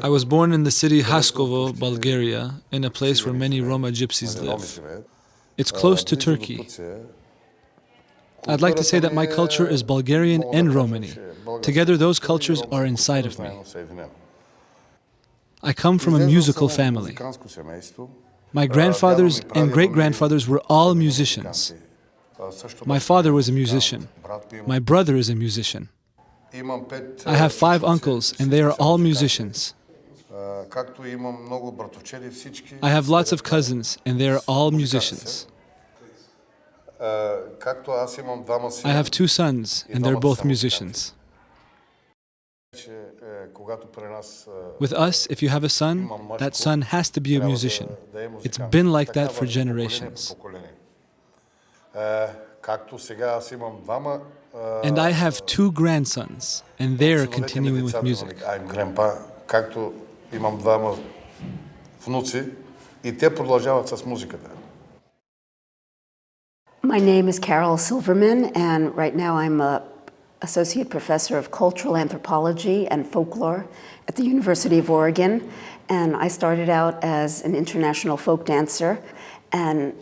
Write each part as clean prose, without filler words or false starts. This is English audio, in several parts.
I was born in the city Haskovo, Bulgaria, in a place where many Roma gypsies live. It's close to Turkey. I'd like to say that my culture is Bulgarian and Romani. Together, those cultures are inside of me. I come from a musical family. My grandfathers and great-grandfathers were all musicians. My father was a musician. My brother is a musician. I have 5 uncles, and they are all musicians. I have lots of cousins, and they are all musicians. I have 2 sons, and they're both musicians. With us, if you have a son, that son has to be a musician. It's been like that for generations. And I have 2 grandsons, and they're continuing with music. My name is Carol Silverman, and right now I'm an associate professor of cultural anthropology and folklore at the University of Oregon. And I started out as an international folk dancer, and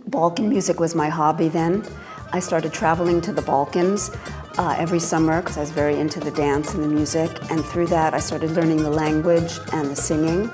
Balkan music was my hobby then. I started traveling to the Balkans every summer because I was very into the dance and the music. And through that, I started learning the language and the singing.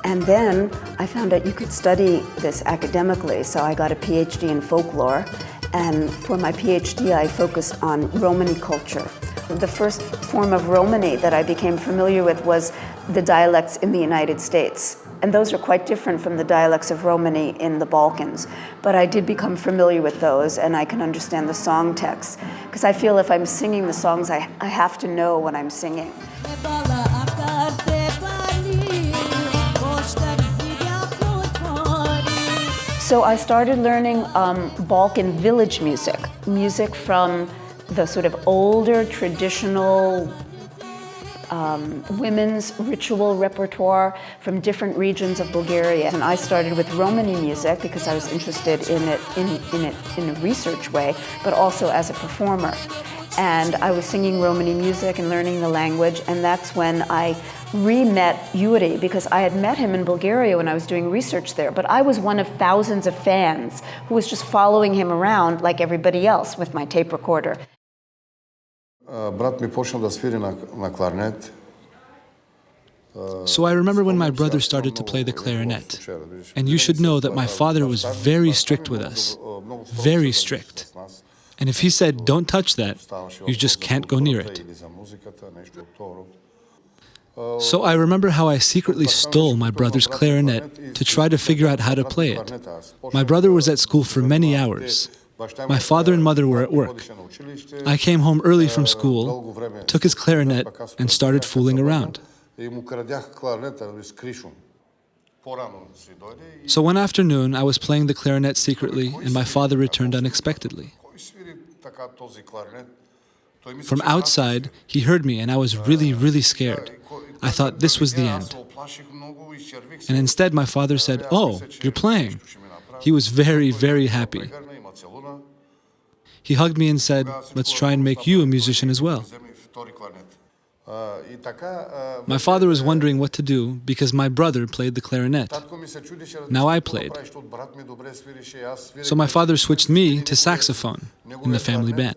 And then I found out you could study this academically, so I got a PhD in folklore. And for my PhD, I focused on Romani culture. The first form of Romani that I became familiar with was the dialects in the United States. And those are quite different from the dialects of Romani in the Balkans. But I did become familiar with those, and I can understand the song texts. Because I feel if I'm singing the songs, I have to know what I'm singing. So I started learning Balkan village music, music from the sort of older traditional women's ritual repertoire from different regions of Bulgaria. And I started with Romani music because I was interested in it in a research way, but also as a performer. And I was singing Romani music and learning the language, and that's when I re-met Yuri, because I had met him in Bulgaria when I was doing research there, but I was one of thousands of fans who was just following him around like everybody else with my tape recorder. So I remember when my brother started to play the clarinet. And you should know that my father was very strict with us. Very strict. And if he said, don't touch that, you just can't go near it. So I remember how I secretly stole my brother's clarinet to try to figure out how to play it. My brother was at school for many hours. My father and mother were at work. I came home early from school, took his clarinet, and started fooling around. So one afternoon, I was playing the clarinet secretly, and my father returned unexpectedly. From outside, he heard me, and I was really, really scared. I thought this was the end. And instead, my father said, "Oh, you're playing." He was very, very happy. He hugged me and said, "Let's try and make you a musician as well." My father was wondering what to do because my brother played the clarinet. Now I played. So my father switched me to saxophone in the family band.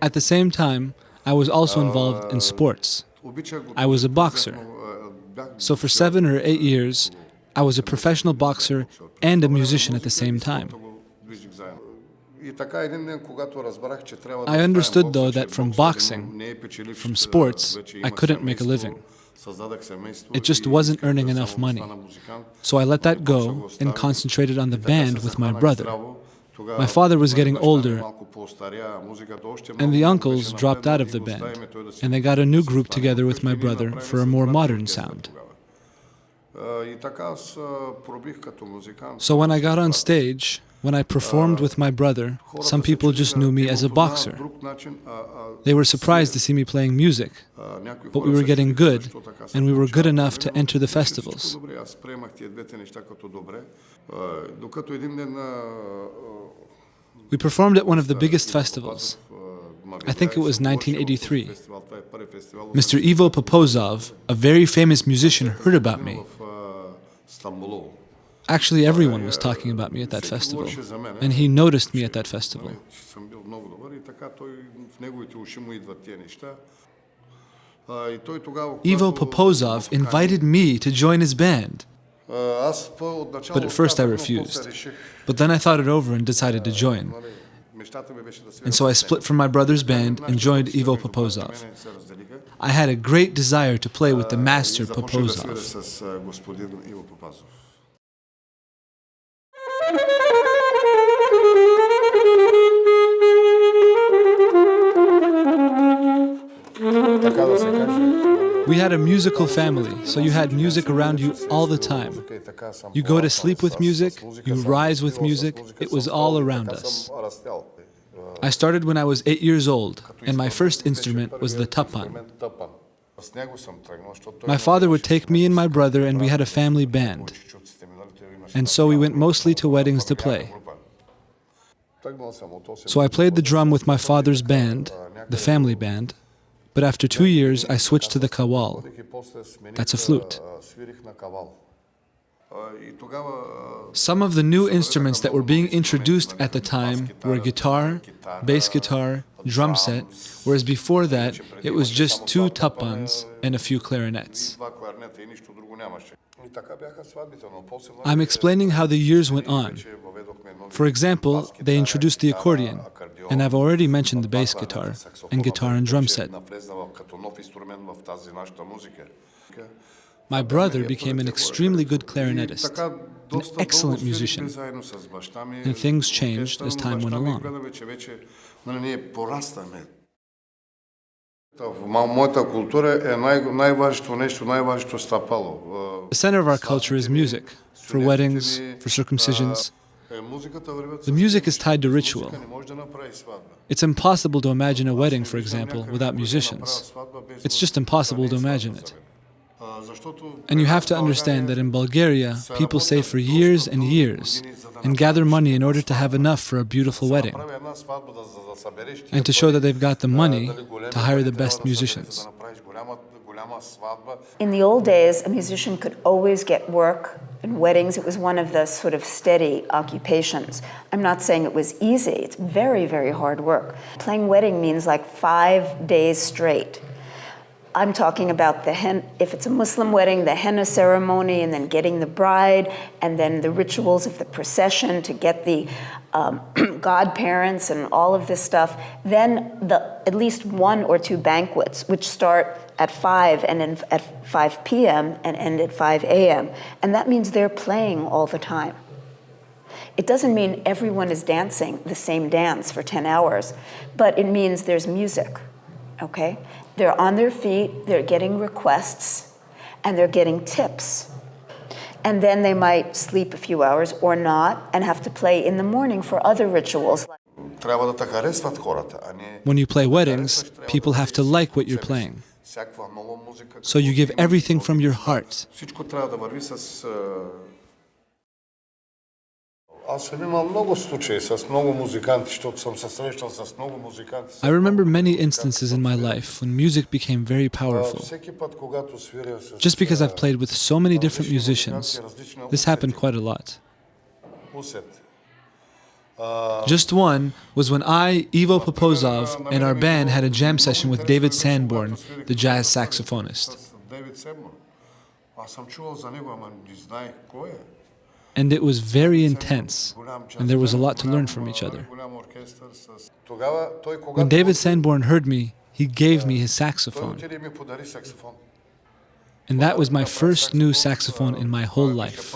At the same time, I was also involved in sports. I was a boxer. So for 7 or 8 years, I was a professional boxer and a musician at the same time. I understood, though, that from boxing, from sports, I couldn't make a living. It just wasn't earning enough money. So I let that go and concentrated on the band with my brother. My father was getting older, and the uncles dropped out of the band, and they got a new group together with my brother for a more modern sound. So when I got on stage, when I performed with my brother, some people just knew me as a boxer. They were surprised to see me playing music, but we were getting good, and we were good enough to enter the festivals. We performed at one of the biggest festivals. I think it was 1983. Mr. Ivo Popozov, a very famous musician, heard about me. Actually, everyone was talking about me at that festival, and he noticed me at that festival. Ivo Popozov invited me to join his band. But at first I refused. But then I thought it over and decided to join. And so I split from my brother's band and joined Ivo Popozov. I had a great desire to play with the master Popozov. We had a musical family, so you had music around you all the time. You go to sleep with music, you rise with music, it was all around us. I started when I was 8 years old, and my first instrument was the tapan. My father would take me and my brother, and we had a family band. And so we went mostly to weddings to play. So I played the drum with my father's band, the family band, but after 2 years I switched to the kawal. That's a flute. Some of the new instruments that were being introduced at the time were guitar, bass guitar, drum set, whereas before that it was just 2 tapans and a few clarinets. I'm explaining how the years went on. For example, they introduced the accordion, and I've already mentioned the bass guitar and guitar and drum set. My brother became an extremely good clarinetist, an excellent musician, and things changed as time went along. The center of our culture is music, for weddings, for circumcisions. The music is tied to ritual. It's impossible to imagine a wedding, for example, without musicians. It's just impossible to imagine it. And you have to understand that in Bulgaria, people save for years and years and gather money in order to have enough for a beautiful wedding and to show that they've got the money to hire the best musicians. In the old days, a musician could always get work in weddings. It was one of the sort of steady occupations. I'm not saying it was easy. It's very, very hard work. Playing wedding means like 5 days straight. I'm talking about if it's a Muslim wedding, the henna ceremony, and then getting the bride, and then the rituals of the procession to get the godparents and all of this stuff. Then at least 1 or 2 banquets, which start at 5 and then at 5 p.m. and end at 5 a.m. And that means they're playing all the time. It doesn't mean everyone is dancing the same dance for 10 hours, but it means there's music, okay? They're on their feet, they're getting requests, and they're getting tips. And then they might sleep a few hours or not and have to play in the morning for other rituals. When you play weddings, people have to like what you're playing. So you give everything from your heart. I remember many instances in my life when music became very powerful. Just because I've played with so many different musicians, this happened quite a lot. Just one was when I, Ivo Popozov, and our band had a jam session with David Sanborn, the jazz saxophonist. And it was very intense, and there was a lot to learn from each other. When David Sanborn heard me, he gave me his saxophone. And that was my first new saxophone in my whole life.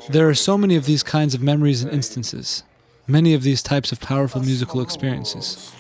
There are so many of these kinds of memories and instances, many of these types of powerful musical experiences.